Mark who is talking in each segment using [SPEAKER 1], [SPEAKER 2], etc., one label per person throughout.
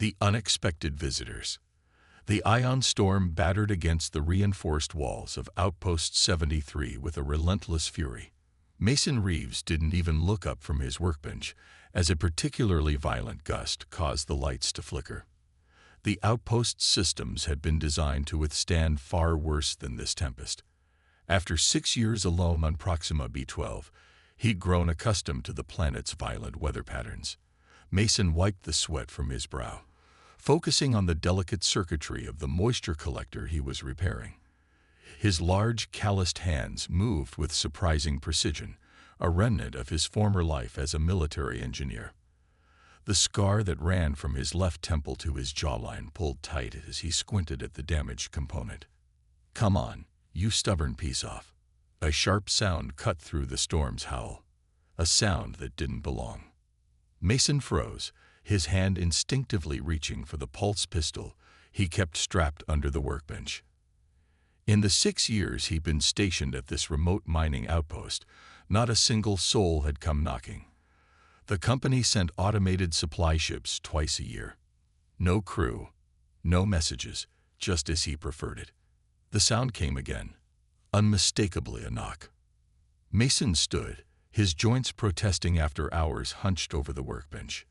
[SPEAKER 1] The unexpected visitors. The ion storm battered against the reinforced walls of Outpost 73 with a relentless fury. Mason Reeves didn't even look up from his workbench, as a particularly violent gust caused the lights to flicker. The outpost's systems had been designed to withstand far worse than this tempest. After 6 years alone on Proxima B12, he'd grown accustomed to the planet's violent weather patterns. Mason wiped the sweat from his brow, focusing on the delicate circuitry of the moisture collector he was repairing. His large, calloused hands moved with surprising precision, a remnant of his former life as a military engineer. The scar that ran from his left temple to his jawline pulled tight as he squinted at the damaged component. "Come on, you stubborn piece-off." A sharp sound cut through the storm's howl, a sound that didn't belong. Mason froze, his hand instinctively reaching for the pulse pistol he kept strapped under the workbench. In the 6 years he'd been stationed at this remote mining outpost, not a single soul had come knocking. The company sent automated supply ships twice a year. No crew, no messages, just as he preferred it. The sound came again, unmistakably a knock. Mason stood, his joints protesting after hours hunched over the workbench.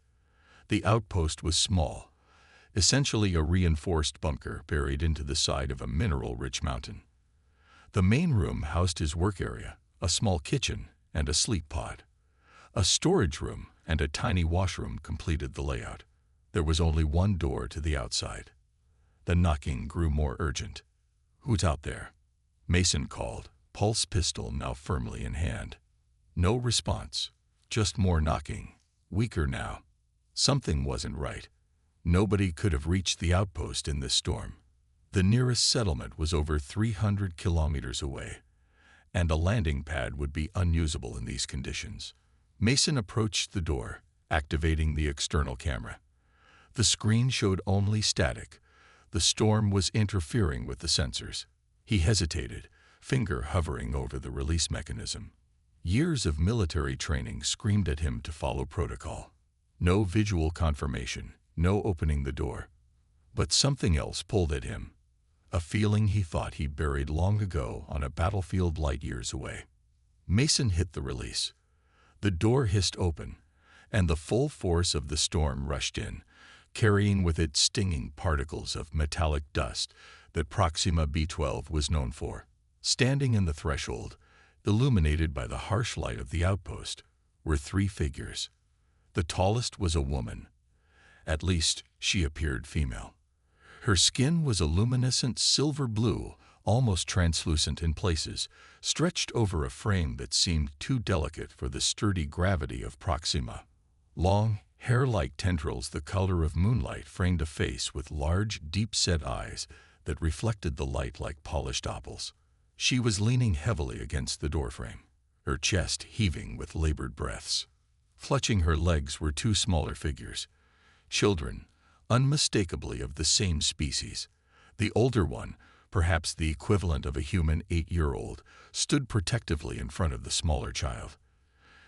[SPEAKER 1] The outpost was small, essentially a reinforced bunker buried into the side of a mineral-rich mountain. The main room housed his work area, a small kitchen, and a sleep pod. A storage room and a tiny washroom completed the layout. There was only one door to the outside. The knocking grew more urgent. "Who's out there?" Mason called, pulse pistol now firmly in hand. No response, just more knocking, weaker now. Something wasn't right. Nobody could have reached the outpost in this storm. The nearest settlement was over 300 kilometers away, and a landing pad would be unusable in these conditions. Mason approached the door, activating the external camera. The screen showed only static. The storm was interfering with the sensors. He hesitated, finger hovering over the release mechanism. Years of military training screamed at him to follow protocol. No visual confirmation, no opening the door. But something else pulled at him, a feeling he thought he'd buried long ago on a battlefield light years away. Mason hit the release. The door hissed open, and the full force of the storm rushed in, carrying with it stinging particles of metallic dust that Proxima B12 was known for. Standing in the threshold, illuminated by the harsh light of the outpost, were 3 figures. The tallest was a woman. At least, she appeared female. Her skin was a luminescent silver blue, almost translucent in places, stretched over a frame that seemed too delicate for the sturdy gravity of Proxima. Long, hair-like tendrils the color of moonlight framed a face with large, deep-set eyes that reflected the light like polished opals. She was leaning heavily against the doorframe, her chest heaving with labored breaths. Clutching her legs were 2 smaller figures, children, unmistakably of the same species. The older one, perhaps the equivalent of a human 8-year-old, stood protectively in front of the smaller child.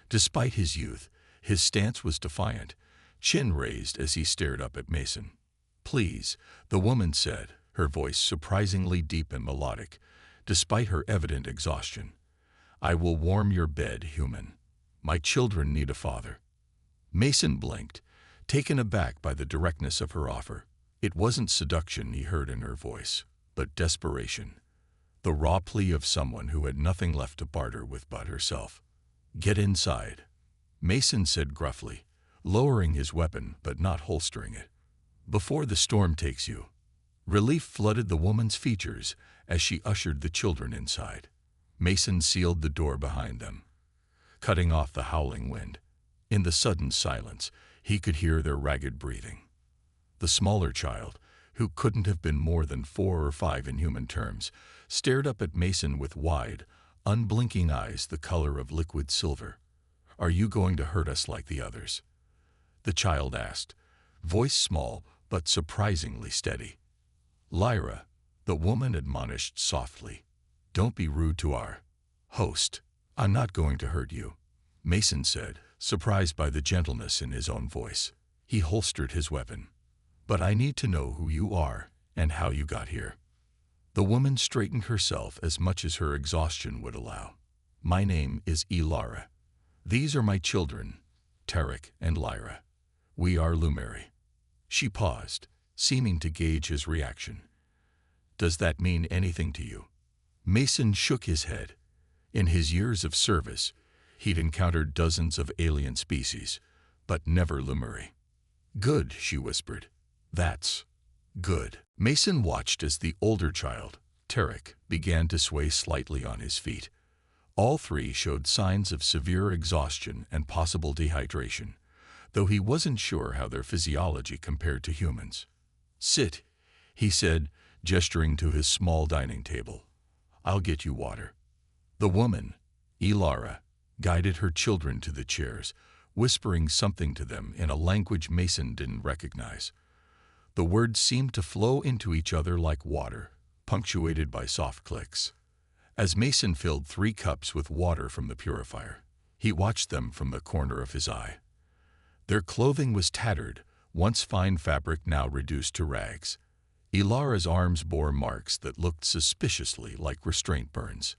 [SPEAKER 1] Despite his youth, his stance was defiant, chin raised as he stared up at Mason. "Please," the woman said, her voice surprisingly deep and melodic, despite her evident exhaustion. "I will warm your bed, human. My children need a father." Mason blinked, taken aback by the directness of her offer. It wasn't seduction he heard in her voice, but desperation. The raw plea of someone who had nothing left to barter with but herself. "Get inside," Mason said gruffly, lowering his weapon but not holstering it. "Before the storm takes you." Relief flooded the woman's features as she ushered the children inside. Mason sealed the door behind them, cutting off the howling wind. In the sudden silence, he could hear their ragged breathing. The smaller child, who couldn't have been more than 4 or 5 in human terms, stared up at Mason with wide, unblinking eyes the color of liquid silver. "Are you going to hurt us like the others?" the child asked, voice small but surprisingly steady. "Lyra," the woman admonished softly, "don't be rude to our host." "I'm not going to hurt you," Mason said, surprised by the gentleness in his own voice. He holstered his weapon. But I need to know who you are and how you got here." The woman straightened herself as much as her exhaustion would allow. "My name is Ilara. These are my children, Tarek and Lyra. We are Lumeri." She paused, seeming to gauge his reaction. "Does that mean anything to you?" Mason shook his head. In his years of service, he'd encountered dozens of alien species, but never Lumeri. "Good," she whispered. "That's good." Mason watched as the older child, Tarek, began to sway slightly on his feet. All three showed signs of severe exhaustion and possible dehydration, though he wasn't sure how their physiology compared to humans. "Sit," he said, gesturing to his small dining table. "I'll get you water." The woman, Ilara, guided her children to the chairs, whispering something to them in a language Mason didn't recognize. The words seemed to flow into each other like water, punctuated by soft clicks. As Mason filled 3 cups with water from the purifier, he watched them from the corner of his eye. Their clothing was tattered, once fine fabric now reduced to rags. Ilara's arms bore marks that looked suspiciously like restraint burns.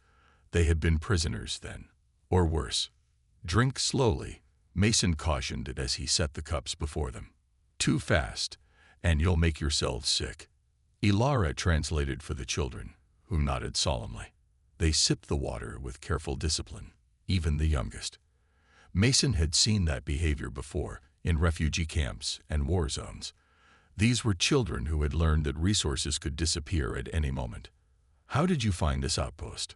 [SPEAKER 1] They had been prisoners then, or worse. "Drink slowly," Mason cautioned it as he set the cups before them. "Too fast, and you'll make yourselves sick." Ilara translated for the children, who nodded solemnly. They sipped the water with careful discipline, even the youngest. Mason had seen that behavior before, in refugee camps and war zones. These were children who had learned that resources could disappear at any moment. "How did you find this outpost?"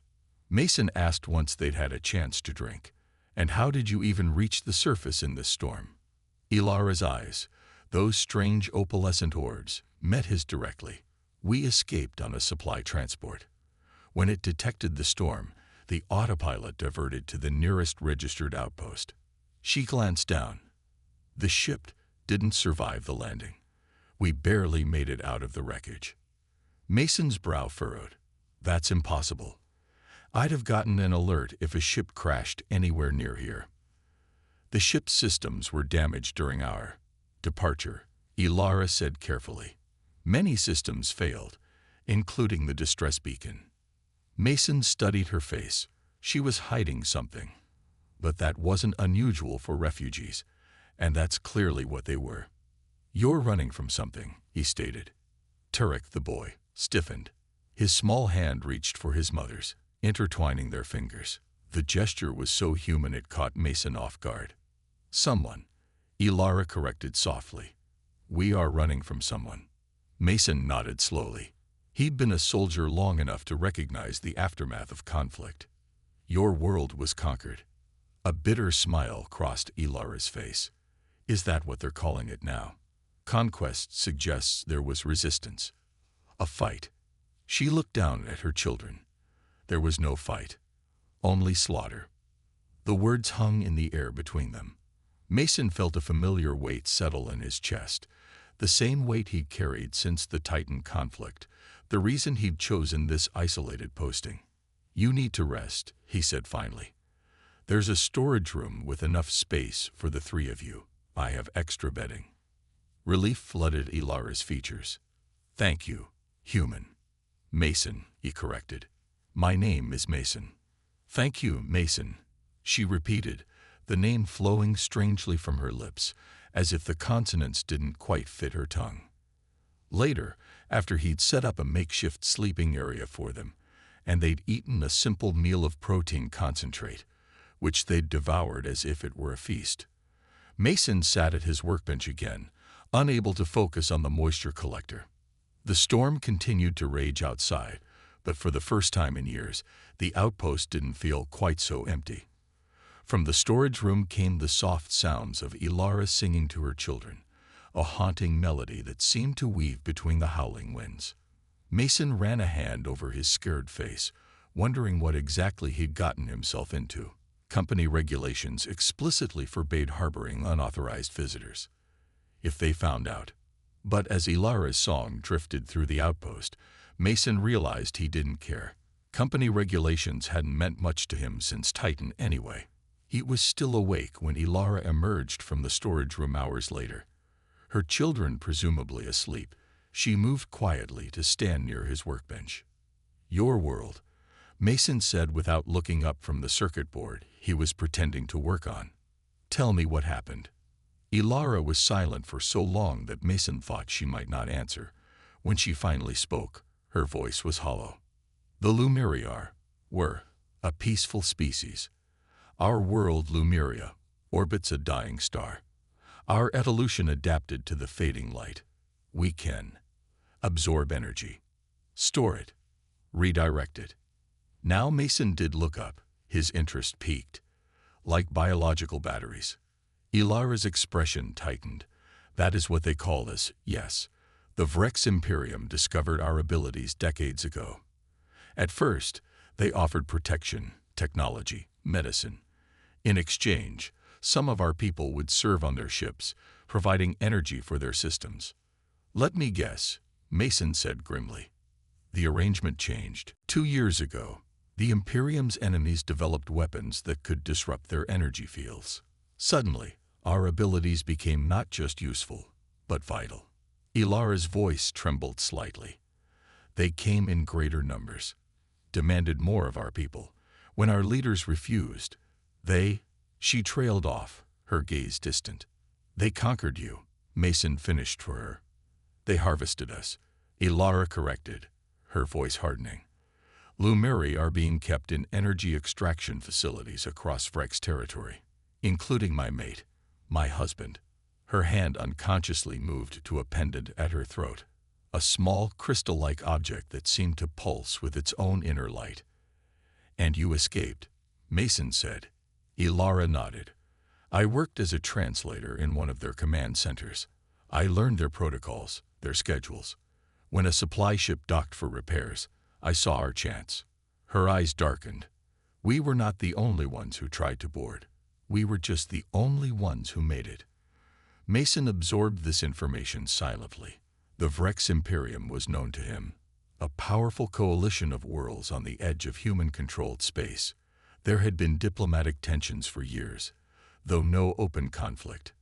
[SPEAKER 1] Mason asked once they'd had a chance to drink. "And how did you even reach the surface in this storm?" Ilara's eyes, those strange opalescent orbs, met his directly. "We escaped on a supply transport. When it detected the storm, the autopilot diverted to the nearest registered outpost." She glanced down. "The ship didn't survive the landing. We barely made it out of the wreckage." Mason's brow furrowed. "That's impossible. I'd have gotten an alert if a ship crashed anywhere near here." "The ship's systems were damaged during our departure," Ilara said carefully. "Many systems failed, including the distress beacon." Mason studied her face. She was hiding something. But that wasn't unusual for refugees, and that's clearly what they were. "You're running from something," he stated. Tarek, the boy, stiffened. His small hand reached for his mother's, intertwining their fingers. The gesture was so human it caught Mason off guard. "Someone," Ilara corrected softly. "We are running from someone." Mason nodded slowly. He'd been a soldier long enough to recognize the aftermath of conflict. "Your world was conquered." A bitter smile crossed Ilara's face. "Is that what they're calling it now?" "Conquest suggests there was resistance. A fight." She looked down at her children. There was no fight, only slaughter. The words hung in the air between them. Mason felt a familiar weight settle in his chest, the same weight he'd carried since the Titan conflict, the reason he'd chosen this isolated posting. "You need to rest," he said finally. "There's a storage room with enough space for the 3 of you. I have extra bedding." Relief flooded Ilara's features. "Thank you, human." "Mason," he corrected. "My name is Mason." "Thank you, Mason," she repeated, the name flowing strangely from her lips, as if the consonants didn't quite fit her tongue. Later, after he'd set up a makeshift sleeping area for them, and they'd eaten a simple meal of protein concentrate, which they'd devoured as if it were a feast, Mason sat at his workbench again, unable to focus on the moisture collector. The storm continued to rage outside, but for the first time in years, the outpost didn't feel quite so empty. From the storage room came the soft sounds of Ilara singing to her children, a haunting melody that seemed to weave between the howling winds. Mason ran a hand over his scared face, wondering what exactly he'd gotten himself into. Company regulations explicitly forbade harboring unauthorized visitors. If they found out. But as Ilara's song drifted through the outpost, Mason realized he didn't care. Company regulations hadn't meant much to him since Titan anyway. He was still awake when Ilara emerged from the storage room hours later. Her children presumably asleep, she moved quietly to stand near his workbench. "Your world," Mason said without looking up from the circuit board he was pretending to work on. "Tell me what happened." Ilara was silent for so long that Mason thought she might not answer. When she finally spoke, her voice was hollow. "The Lumiriar were a peaceful species. Our world, Lumiria, orbits a dying star. Our evolution adapted to the fading light. We can absorb energy, store it, redirect it." Now Mason did look up, his interest piqued. "Like biological batteries." Ilara's expression tightened. "That is what they call us, yes. The Vrex Imperium discovered our abilities decades ago. At first, they offered protection, technology, medicine. In exchange, some of our people would serve on their ships, providing energy for their systems. Let me guess," Mason said grimly. "The arrangement changed. 2 years ago, the Imperium's enemies developed weapons that could disrupt their energy fields. Suddenly, our abilities became not just useful, but vital." Ilara's voice trembled slightly. "They came in greater numbers, demanded more of our people. When our leaders refused, she trailed off, her gaze distant. "They conquered you," Mason finished for her. "They harvested us," Ilara corrected, her voice hardening. "Lumiri are being kept in energy extraction facilities across Vrex territory, including my mate, my husband." Her hand unconsciously moved to a pendant at her throat, a small crystal-like object that seemed to pulse with its own inner light. "And you escaped," Mason said. Ilara nodded. "I worked as a translator in one of their command centers. I learned their protocols, their schedules. When a supply ship docked for repairs, I saw our chance." Her eyes darkened. "We were not the only ones who tried to board. We were just the only ones who made it." Mason absorbed this information silently. The Vrex Imperium was known to him, a powerful coalition of worlds on the edge of human-controlled space. There had been diplomatic tensions for years, though no open conflict.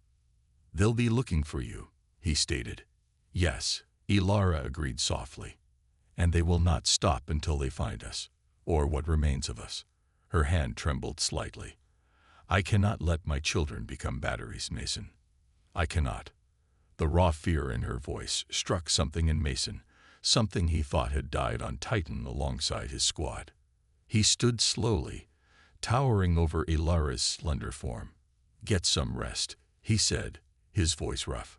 [SPEAKER 1] "They'll be looking for you," he stated. "Yes," Ilara agreed softly. "And they will not stop until they find us, or what remains of us." Her hand trembled slightly. "I cannot let my children become batteries, Mason. I cannot." The raw fear in her voice struck something in Mason, something he thought had died on Titan alongside his squad. He stood slowly, towering over Ilara's slender form. "Get some rest," he said, his voice rough.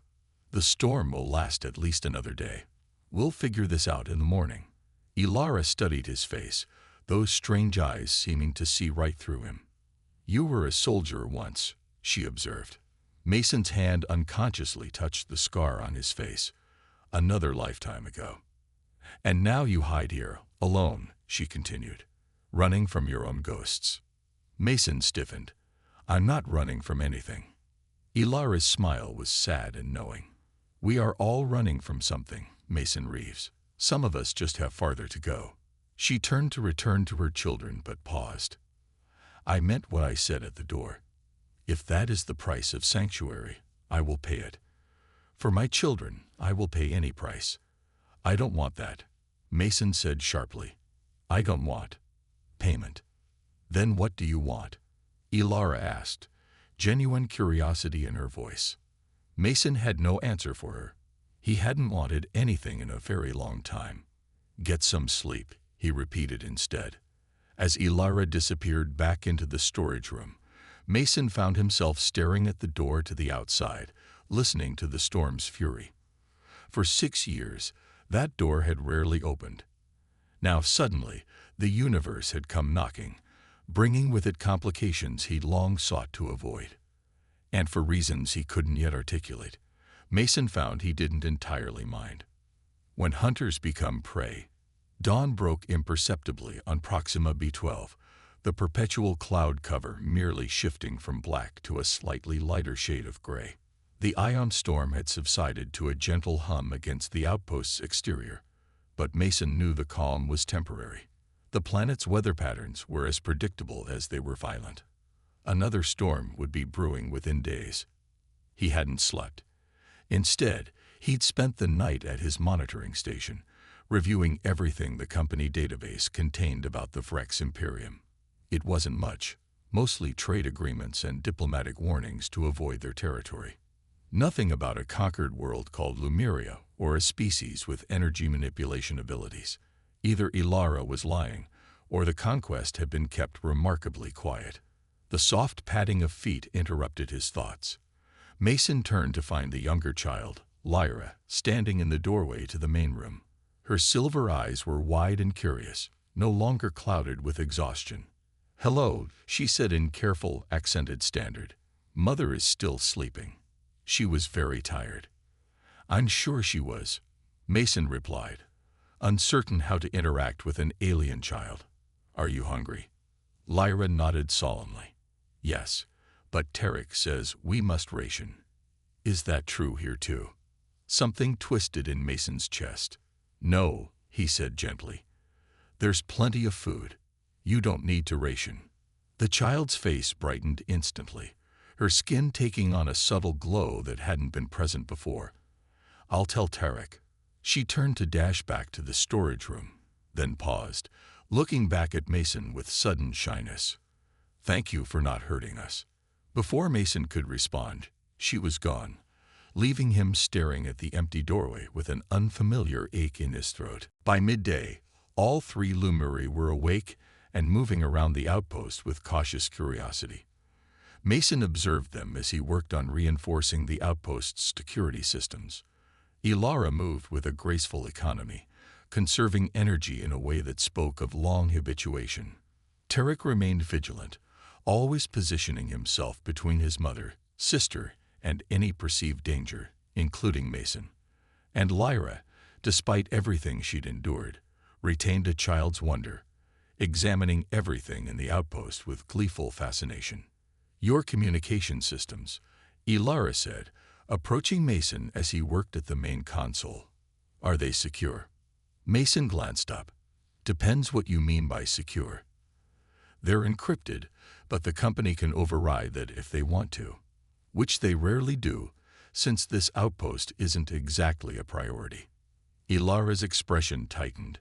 [SPEAKER 1] "The storm will last at least another day. We'll figure this out in the morning." Ilara studied his face, those strange eyes seeming to see right through him. "You were a soldier once," she observed. Mason's hand unconsciously touched the scar on his face. "Another lifetime ago." "And now you hide here, alone," she continued, "running from your own ghosts." Mason stiffened. "I'm not running from anything." Ilara's smile was sad and knowing. "We are all running from something, Mason Reeves. Some of us just have farther to go." She turned to return to her children but paused. "I meant what I said at the door. If that is the price of sanctuary, I will pay it. For my children, I will pay any price." "I don't want that," Mason said sharply. "I don't want payment." "Then what do you want?" Ilara asked, genuine curiosity in her voice. Mason had no answer for her. He hadn't wanted anything in a very long time. "Get some sleep," he repeated instead. As Ilara disappeared back into the storage room, Mason found himself staring at the door to the outside, listening to the storm's fury. For 6 years, that door had rarely opened. Now suddenly, the universe had come knocking, bringing with it complications he'd long sought to avoid. And for reasons he couldn't yet articulate, Mason found he didn't entirely mind. When hunters become prey, dawn broke imperceptibly on Proxima B12, the perpetual cloud cover merely shifting from black to a slightly lighter shade of gray. The ion storm had subsided to a gentle hum against the outpost's exterior, but Mason knew the calm was temporary. The planet's weather patterns were as predictable as they were violent. Another storm would be brewing within days. He hadn't slept, Instead, he'd spent the night at his monitoring station, reviewing everything the company database contained about the Vrex Imperium. It wasn't much, mostly trade agreements and diplomatic warnings to avoid their territory. Nothing about a conquered world called Lumeria or a species with energy manipulation abilities. Either Ilara was lying, or the conquest had been kept remarkably quiet. The soft padding of feet interrupted his thoughts. Mason turned to find the younger child, Lyra, standing in the doorway to the main room. Her silver eyes were wide and curious, no longer clouded with exhaustion. "Hello," she said in careful, accented standard. "Mother is still sleeping." She was very tired. "I'm sure she was," Mason replied, uncertain how to interact with an alien child. "Are you hungry?" Lyra nodded solemnly. "Yes, but Tarek says we must ration." "Is that true here too?" Something twisted in Mason's chest. "No," he said gently. "There's plenty of food. You don't need to ration." The child's face brightened instantly, her skin taking on a subtle glow that hadn't been present before. "I'll tell Tarek." She turned to dash back to the storage room, then paused, looking back at Mason with sudden shyness. "Thank you for not hurting us." Before Mason could respond, she was gone, leaving him staring at the empty doorway with an unfamiliar ache in his throat. By midday, all three Lumeri were awake and moving around the outpost with cautious curiosity. Mason observed them as he worked on reinforcing the outpost's security systems. Ilara moved with a graceful economy, conserving energy in a way that spoke of long habituation. Tarek remained vigilant, always positioning himself between his mother, sister, and any perceived danger, including Mason. And Lyra, despite everything she'd endured, retained a child's wonder, examining everything in the outpost with gleeful fascination. "Your communication systems," Ilara said, approaching Mason as he worked at the main console. "Are they secure?" Mason glanced up. "Depends what you mean by secure. They're encrypted, but the company can override that if they want to, which they rarely do, since this outpost isn't exactly a priority." Ilara's expression tightened.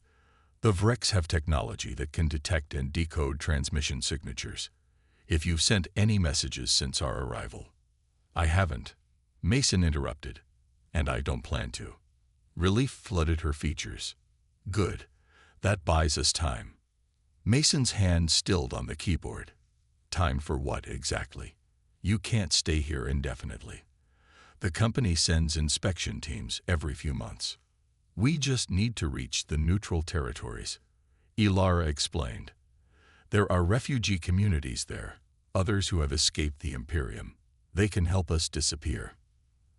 [SPEAKER 1] "The Vrex have technology that can detect and decode transmission signatures. If you've sent any messages since our arrival." "I haven't," Mason interrupted, "and I don't plan to." Relief flooded her features. "Good. That buys us time." Mason's hand stilled on the keyboard. "Time for what exactly? You can't stay here indefinitely. The company sends inspection teams every few months. We just need to reach the neutral territories," Ilara explained. "There are refugee communities there, others who have escaped the Imperium. They can help us disappear."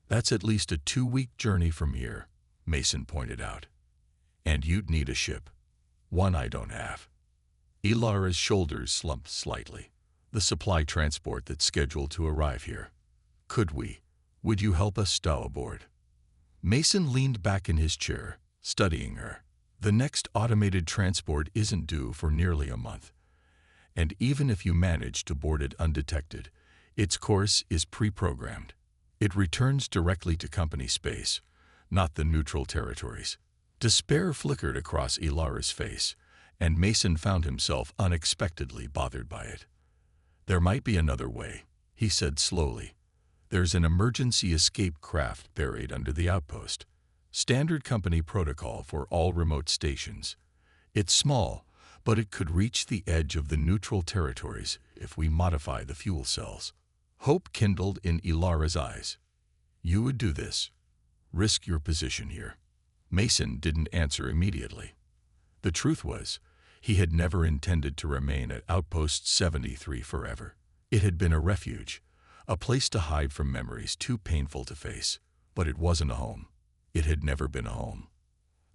[SPEAKER 1] "That's at least a 2-week journey from here," Mason pointed out. "And you'd need a ship. One I don't have." Ilara's shoulders slumped slightly. "The supply transport that's scheduled to arrive here. Would you help us stow aboard?" Mason leaned back in his chair, studying her. "The next automated transport isn't due for nearly a month. And even if you manage to board it undetected, its course is pre-programmed. It returns directly to company space, not the neutral territories." Despair flickered across Ilara's face, and Mason found himself unexpectedly bothered by it. "There might be another way," he said slowly. "There's an emergency escape craft buried under the outpost. Standard company protocol for all remote stations. It's small, but it could reach the edge of the neutral territories if we modify the fuel cells." Hope kindled in Ilara's eyes. "You would do this? Risk your position here?" Mason didn't answer immediately. The truth was, he had never intended to remain at Outpost 73 forever. It had been a refuge, a place to hide from memories too painful to face, but it wasn't a home. It had never been a home.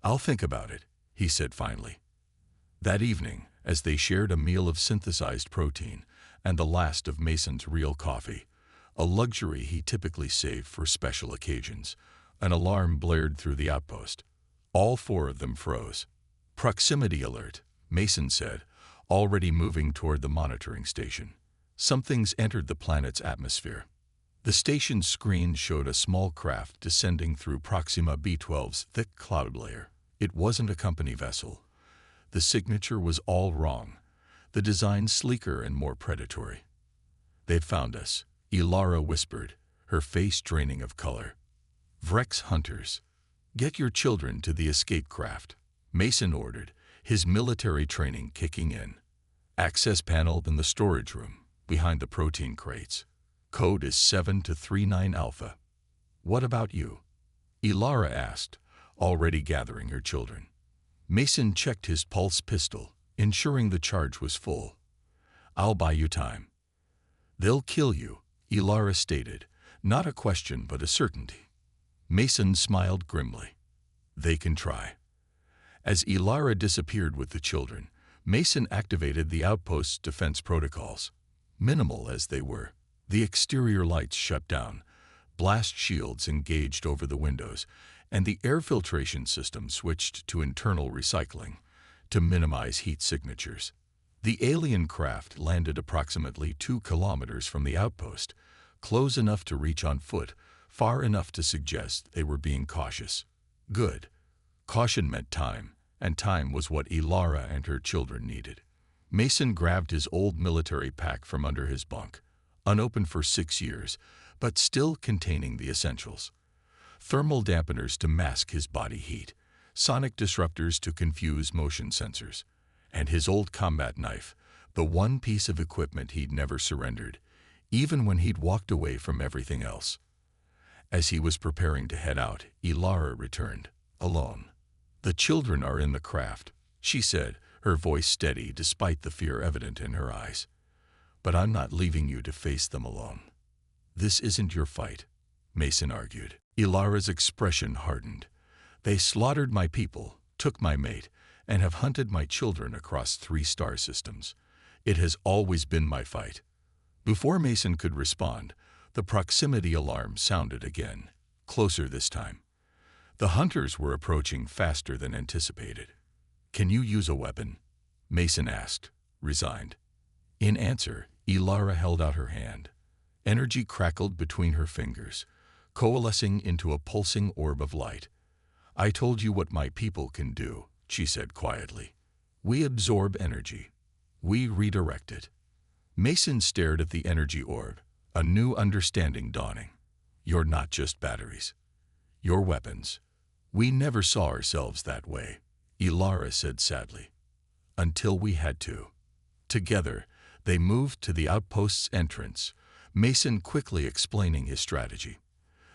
[SPEAKER 1] "I'll think about it," he said finally. That evening, as they shared a meal of synthesized protein and the last of Mason's real coffee, a luxury he typically saved for special occasions, an alarm blared through the outpost. All 4 of them froze. "Proximity alert," Mason said, already moving toward the monitoring station. "Something's entered the planet's atmosphere." The station's screen showed a small craft descending through Proxima B12's thick cloud layer. It wasn't a company vessel. The signature was all wrong, the design sleeker and more predatory. "They've found us," Ilara whispered, her face draining of color. "Vrex hunters, get your children to the escape craft," Mason ordered, his military training kicking in. "Access panel in the storage room, behind the protein crates. Code is 7-39 Alpha. What about you?" Ilara asked, already gathering her children. Mason checked his pulse pistol, ensuring the charge was full. "I'll buy you time." "They'll kill you," Ilara stated, not a question but a certainty. Mason smiled grimly. "They can try." As Ilara disappeared with the children, Mason activated the outpost's defense protocols. Minimal as they were, the exterior lights shut down, blast shields engaged over the windows, and the air filtration system switched to internal recycling to minimize heat signatures. The alien craft landed approximately 2 kilometers from the outpost, close enough to reach on foot, far enough to suggest they were being cautious. Good. Caution meant time, and time was what Ilara and her children needed. Mason grabbed his old military pack from under his bunk, unopened for 6 years, but still containing the essentials. Thermal dampeners to mask his body heat, sonic disruptors to confuse motion sensors, and his old combat knife, the one piece of equipment he'd never surrendered, even when he'd walked away from everything else. As he was preparing to head out, Ilara returned, alone. "The children are in the craft," she said, her voice steady despite the fear evident in her eyes. "But I'm not leaving you to face them alone." "This isn't your fight," Mason argued. Ilara's expression hardened. "They slaughtered my people, took my mate, and have hunted my children across 3 star systems. It has always been my fight." Before Mason could respond, the proximity alarm sounded again, closer this time. The hunters were approaching faster than anticipated. "Can you use a weapon?" Mason asked, resigned. In answer, Ilara held out her hand. Energy crackled between her fingers, coalescing into a pulsing orb of light. "I told you what my people can do," she said quietly. "We absorb energy. We redirect it." Mason stared at the energy orb, a new understanding dawning. "You're not just batteries. You're weapons." "We never saw ourselves that way," Ilara said sadly. "Until we had to." Together, they moved to the outpost's entrance, Mason quickly explaining his strategy.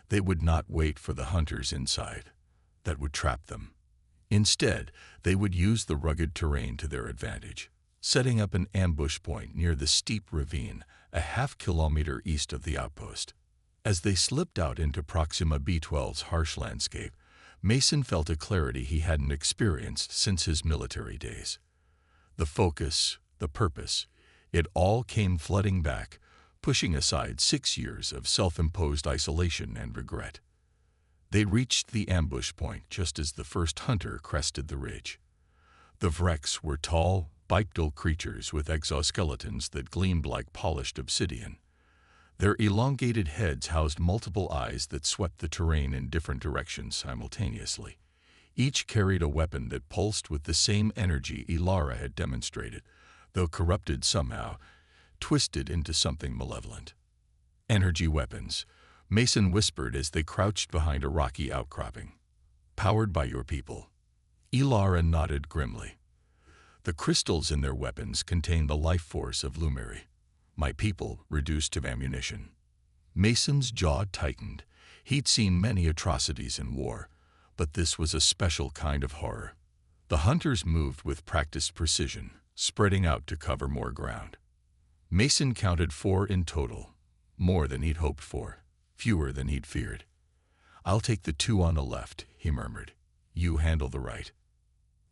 [SPEAKER 1] They would not wait for the hunters inside. That would trap them. Instead, they would use the rugged terrain to their advantage, setting up an ambush point near the steep ravine, a half-kilometer east of the outpost. As they slipped out into Proxima B12's harsh landscape, Mason felt a clarity he hadn't experienced since his military days. The focus, the purpose, it all came flooding back, pushing aside 6 years of self-imposed isolation and regret. They reached the ambush point just as the first hunter crested the ridge. The Vrex were tall, bipedal creatures with exoskeletons that gleamed like polished obsidian. Their elongated heads housed multiple eyes that swept the terrain in different directions simultaneously. Each carried a weapon that pulsed with the same energy Ilara had demonstrated, though corrupted somehow, twisted into something malevolent. "Energy weapons," Mason whispered as they crouched behind a rocky outcropping. "Powered by your people." Ilara nodded grimly. "The crystals in their weapons contain the life force of Lumeri. My people reduced to ammunition." Mason's jaw tightened. He'd seen many atrocities in war, but this was a special kind of horror. The hunters moved with practiced precision, spreading out to cover more ground. Mason counted 4 in total, more than he'd hoped for, fewer than he'd feared. "I'll take the 2 on the left," he murmured. "You handle the right."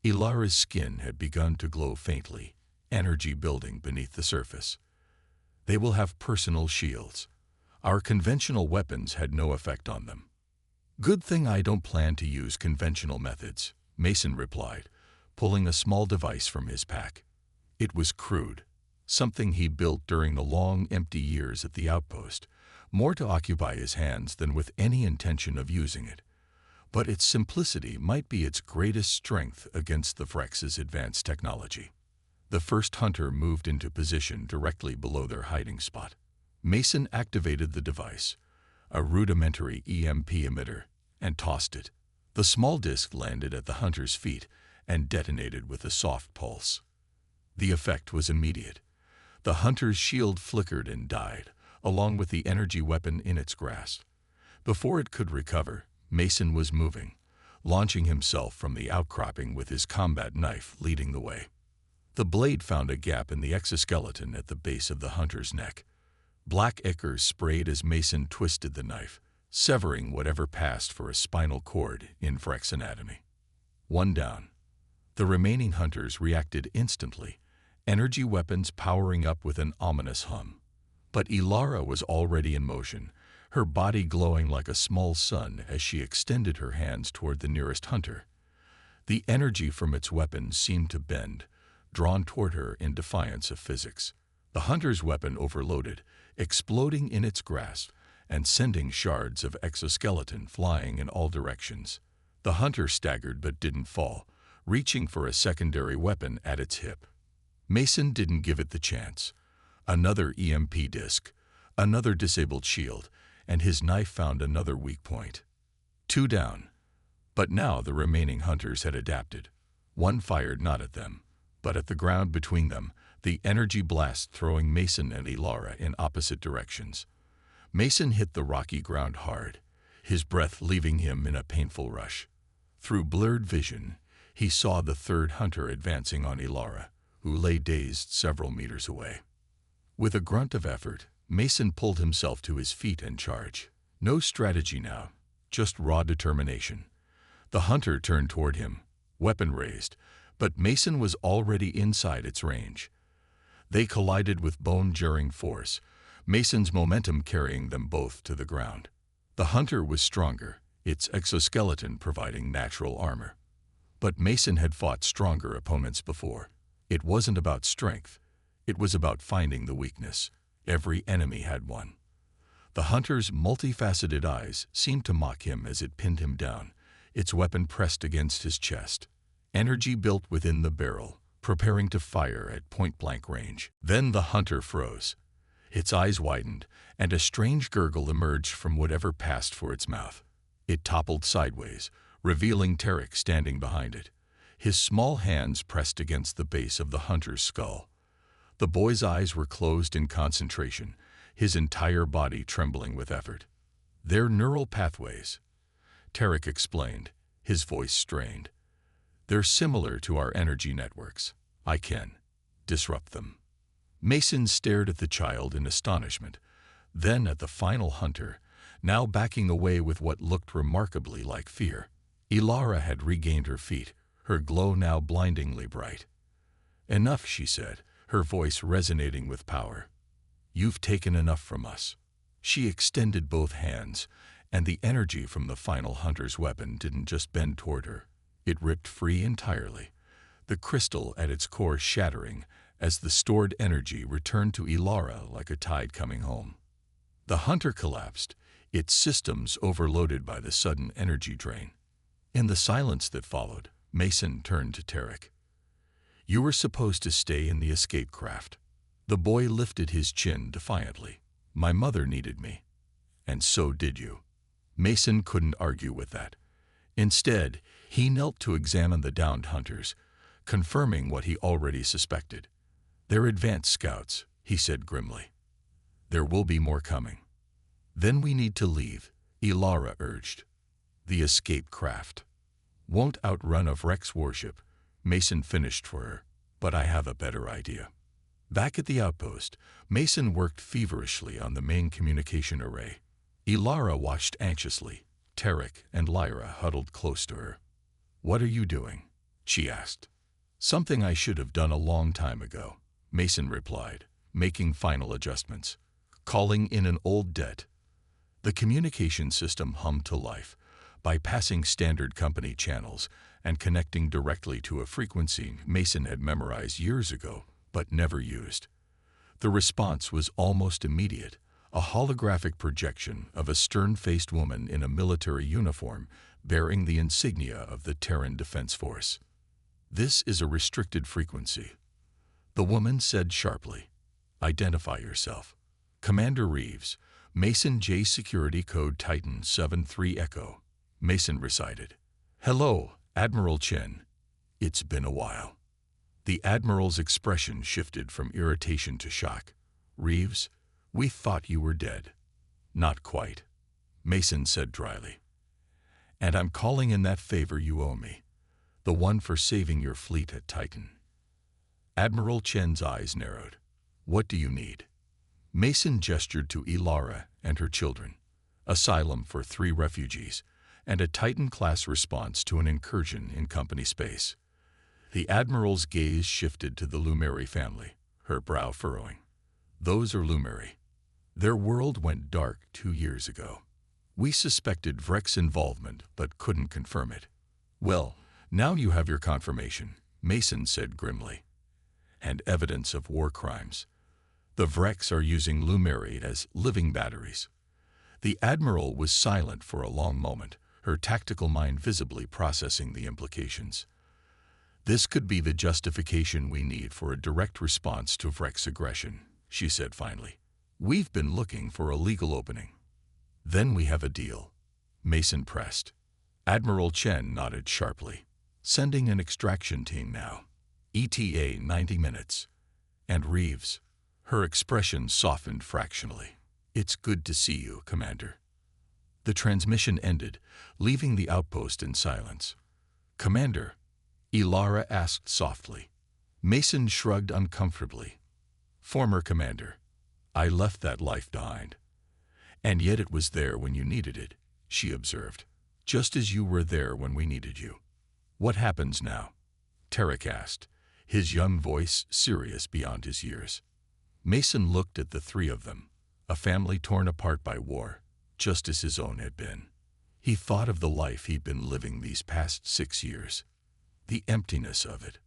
[SPEAKER 1] Ilara's skin had begun to glow faintly, energy building beneath the surface. "They will have personal shields. Our conventional weapons had no effect on them." "Good thing I don't plan to use conventional methods," Mason replied, pulling a small device from his pack. It was crude, something he built during the long, empty years at the outpost, more to occupy his hands than with any intention of using it. But its simplicity might be its greatest strength against the Vrex's advanced technology. The first hunter moved into position directly below their hiding spot. Mason activated the device, a rudimentary EMP emitter, and tossed it. The small disc landed at the hunter's feet and detonated with a soft pulse. The effect was immediate. The hunter's shield flickered and died, along with the energy weapon in its grasp. Before it could recover, Mason was moving, launching himself from the outcropping with his combat knife leading the way. The blade found a gap in the exoskeleton at the base of the hunter's neck. Black ichor sprayed as Mason twisted the knife, severing whatever passed for a spinal cord in Vrex anatomy. One down. The remaining hunters reacted instantly, energy weapons powering up with an ominous hum. But Ilara was already in motion, her body glowing like a small sun as she extended her hands toward the nearest hunter. The energy from its weapon seemed to bend, drawn toward her in defiance of physics. The hunter's weapon overloaded, exploding in its grasp and sending shards of exoskeleton flying in all directions. The hunter staggered but didn't fall, reaching for a secondary weapon at its hip. Mason didn't give it the chance. Another EMP disc, another disabled shield, and his knife found another weak point. 2 down. But now the remaining hunters had adapted. One fired not at them, but at the ground between them, the energy blast throwing Mason and Ilara in opposite directions. Mason hit the rocky ground hard, his breath leaving him in a painful rush. Through blurred vision, he saw the third hunter advancing on Ilara, who lay dazed several meters away. With a grunt of effort, Mason pulled himself to his feet and charged. No strategy now, just raw determination. The hunter turned toward him, weapon raised, but Mason was already inside its range. They collided with bone-jarring force, Mason's momentum carrying them both to the ground. The hunter was stronger, its exoskeleton providing natural armor. But Mason had fought stronger opponents before. It wasn't about strength. It was about finding the weakness. Every enemy had one. The hunter's multifaceted eyes seemed to mock him as it pinned him down, its weapon pressed against his chest. Energy built within the barrel, preparing to fire at point-blank range. Then the hunter froze. Its eyes widened, and a strange gurgle emerged from whatever passed for its mouth. It toppled sideways, revealing Tarek standing behind it, his small hands pressed against the base of the hunter's skull. The boy's eyes were closed in concentration, his entire body trembling with effort. "They're neural pathways," Tarek explained, his voice strained. "They're similar to our energy networks. I can disrupt them." Mason stared at the child in astonishment, then at the final hunter, now backing away with what looked remarkably like fear. Ilara had regained her feet, her glow now blindingly bright. "Enough," she said, her voice resonating with power. "You've taken enough from us." She extended both hands, and the energy from the final hunter's weapon didn't just bend toward her. It ripped free entirely, the crystal at its core shattering as the stored energy returned to Ilara like a tide coming home. The hunter collapsed, its systems overloaded by the sudden energy drain. In the silence that followed, Mason turned to Tarek. "You were supposed to stay in the escape craft." The boy lifted his chin defiantly. "My mother needed me. And so did you." Mason couldn't argue with that. Instead, he knelt to examine the downed hunters, confirming what he already suspected. "They're advanced scouts," he said grimly. "There will be more coming." "Then we need to leave," Ilara urged. "The escape craft won't outrun a Vrex warship," Mason finished for her, "but I have a better idea." Back at the outpost, Mason worked feverishly on the main communication array. Ilara watched anxiously, Tarek and Lyra huddled close to her. "What are you doing?" she asked. "Something I should have done a long time ago," Mason replied, making final adjustments. "Calling in an old debt." The communication system hummed to life, bypassing standard company channels and connecting directly to a frequency Mason had memorized years ago, but never used. The response was almost immediate, a holographic projection of a stern-faced woman in a military uniform bearing the insignia of the Terran Defense Force. "This is a restricted frequency," the woman said sharply. "Identify yourself." "Commander Reeves, Mason J Security Code Titan 73 Echo," Mason recited. "Hello, Admiral Chen. It's been a while." The Admiral's expression shifted from irritation to shock. "Reeves, we thought you were dead." "Not quite," Mason said dryly. "And I'm calling in that favor you owe me, the one for saving your fleet at Titan." Admiral Chen's eyes narrowed. "What do you need?" Mason gestured to Ilara and her children, asylum for 3 refugees, and a Titan-class response to an incursion in company space. The Admiral's gaze shifted to the Lumeri family, her brow furrowing. "Those are Lumeri. Their world went dark 2 years ago. We suspected Vrek's involvement but couldn't confirm it." "Well, now you have your confirmation," Mason said grimly. "And evidence of war crimes. The Vreks are using Lumeri as living batteries." The Admiral was silent for a long moment, her tactical mind visibly processing the implications. "This could be the justification we need for a direct response to Vrek's aggression," she said finally. "We've been looking for a legal opening." "Then we have a deal," Mason pressed. Admiral Chen nodded sharply. "Sending an extraction team now. ETA 90 minutes. And Reeves," her expression softened fractionally, "it's good to see you, Commander." The transmission ended, leaving the outpost in silence. "Commander?" Ilara asked softly. Mason shrugged uncomfortably. "Former Commander. I left that life behind. And yet it was there when you needed it," she observed. "Just as you were there when we needed you." "What happens now?" Tarek asked, his young voice serious beyond his years. Mason looked at the 3 of them, a family torn apart by war, just as his own had been. He thought of the life he'd been living these past 6 years. The emptiness of it.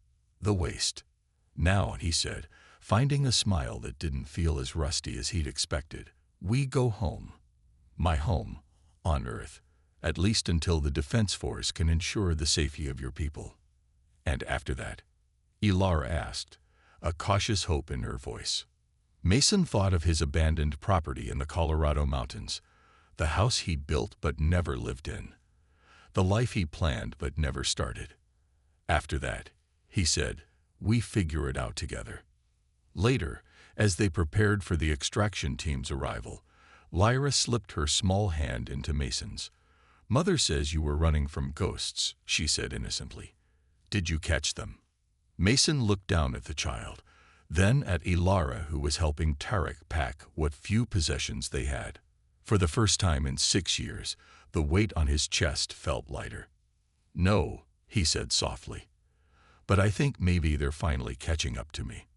[SPEAKER 1] The waste. "Now," he said, finding a smile that didn't feel as rusty as he'd expected, "we go home. My home, on Earth, at least until the Defense Force can ensure the safety of your people." "And after that?" Ilara asked, a cautious hope in her voice. Mason thought of his abandoned property in the Colorado mountains, the house he'd built but never lived in, the life he planned but never started. "After that," he said, "we figure it out together." Later, as they prepared for the extraction team's arrival, Lyra slipped her small hand into Mason's. "Mother says you were running from ghosts," she said innocently. "Did you catch them?" Mason looked down at the child, then at Ilara, who was helping Tarek pack what few possessions they had. For the first time in 6 years, the weight on his chest felt lighter. "No," he said softly. "But I think maybe they're finally catching up to me.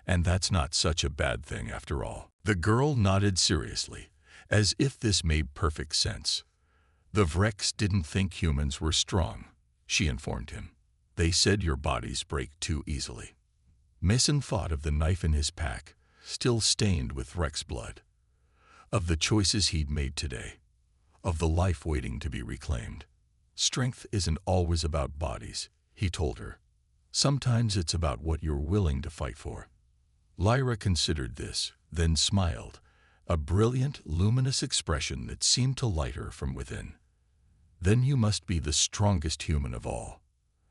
[SPEAKER 1] And that's not such a bad thing after all." The girl nodded seriously, as if this made perfect sense. "The Vreks didn't think humans were strong," she informed him. "They said your bodies break too easily." Mason thought of the knife in his pack, still stained with Vrek's blood. Of the choices he'd made today. Of the life waiting to be reclaimed. "Strength isn't always about bodies," he told her. "Sometimes it's about what you're willing to fight for." Lyra considered this, then smiled, a brilliant, luminous expression that seemed to light her from within. "Then you must be the strongest human of all."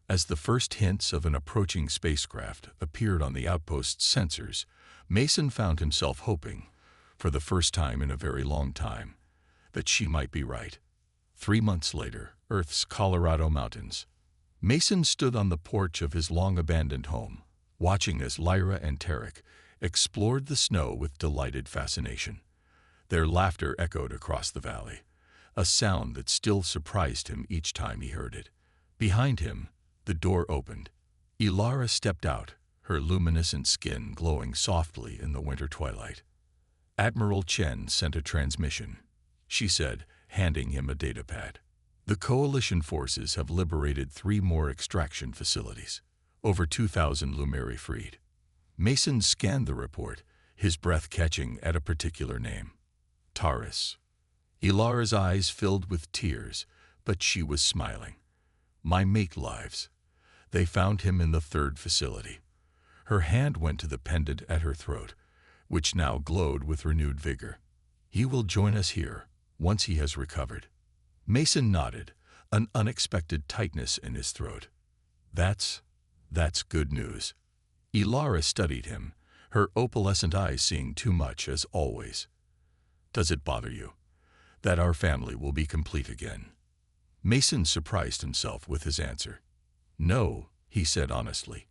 [SPEAKER 1] As the first hints of an approaching spacecraft appeared on the outpost's sensors, Mason found himself hoping, for the first time in a very long time, that she might be right. 3 months later, Earth's Colorado mountains. Mason stood on the porch of his long-abandoned home, watching as Lyra and Tarek explored the snow with delighted fascination. Their laughter echoed across the valley, a sound that still surprised him each time he heard it. Behind him, the door opened. Ilara stepped out, her luminescent skin glowing softly in the winter twilight. "Admiral Chen sent a transmission," she said, handing him a datapad. "The coalition forces have liberated 3 more extraction facilities. Over 2,000 Lumeri freed." Mason scanned the report, his breath catching at a particular name. Taurus. Ilara's eyes filled with tears, but she was smiling. My mate lives. They found him in the third facility. Her hand went to the pendant at her throat, which now glowed with renewed vigor. He will join us here, once he has recovered. Mason nodded, an unexpected tightness in his throat. That's good news. Ilara studied him, her opalescent eyes seeing too much as always. Does it bother you that our family will be complete again? Mason surprised himself with his answer. No, he said honestly.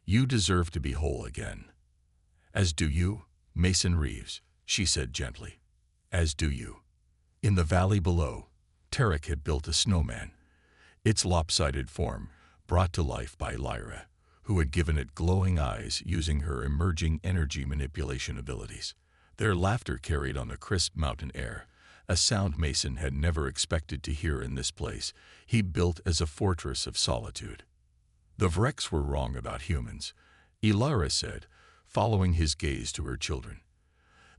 [SPEAKER 1] You deserve to be whole again. As do you, Mason Reeves, she said gently. As do you. In the valley below, Tarek had built a snowman, its lopsided form brought to life by Lyra, who had given it glowing eyes using her emerging energy manipulation abilities. Their laughter carried on the crisp mountain air, a sound Mason had never expected to hear in this place he built as a fortress of solitude. The Vreks were wrong about humans, Ilara said, following his gaze to her children.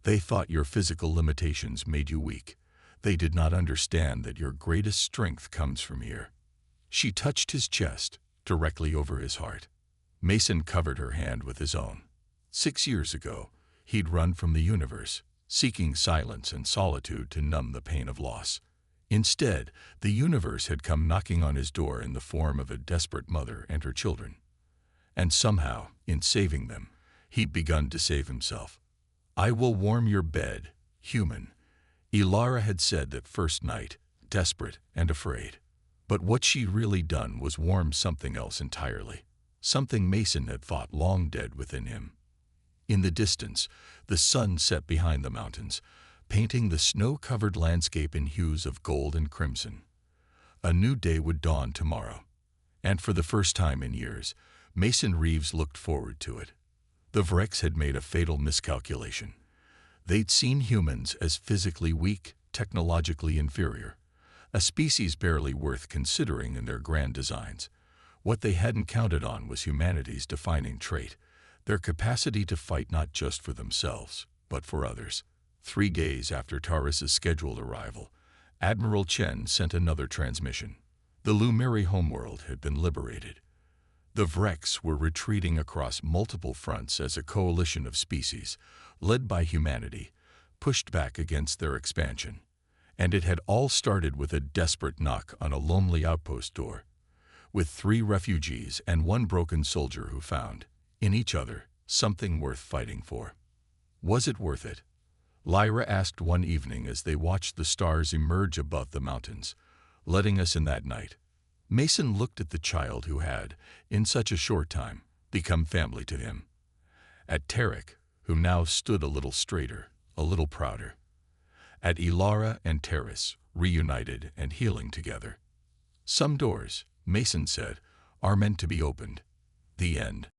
[SPEAKER 1] They thought your physical limitations made you weak. They did not understand that your greatest strength comes from here. She touched his chest, directly over his heart. Mason covered her hand with his own. 6 years ago, he'd run from the universe, seeking silence and solitude to numb the pain of loss. Instead, the universe had come knocking on his door in the form of a desperate mother and her children. And somehow, in saving them, he'd begun to save himself. I will warm your bed, human. Ilara had said that first night, desperate and afraid. But what she'd really done was warm something else entirely, something Mason had thought long dead within him. In the distance, the sun set behind the mountains, painting the snow-covered landscape in hues of gold and crimson. A new day would dawn tomorrow, and for the first time in years, Mason Reeves looked forward to it. The Vreks had made a fatal miscalculation. They'd seen humans as physically weak, technologically inferior, a species barely worth considering in their grand designs. What they hadn't counted on was humanity's defining trait, their capacity to fight not just for themselves, but for others. 3 days after Taurus's scheduled arrival, Admiral Chen sent another transmission. The Lumeri homeworld had been liberated. The Vreks were retreating across multiple fronts as a coalition of species, led by humanity, pushed back against their expansion. And it had all started with a desperate knock on a lonely outpost door, with 3 refugees and 1 broken soldier who found, in each other, something worth fighting for. Was it worth it? Lyra asked one evening as they watched the stars emerge above the mountains, letting us in that night. Mason looked at the child who had, in such a short time, become family to him. At Tarek, who now stood a little straighter, a little prouder. At Ilara and Terrace, reunited and healing together. Some doors, Mason said, are meant to be opened. The end.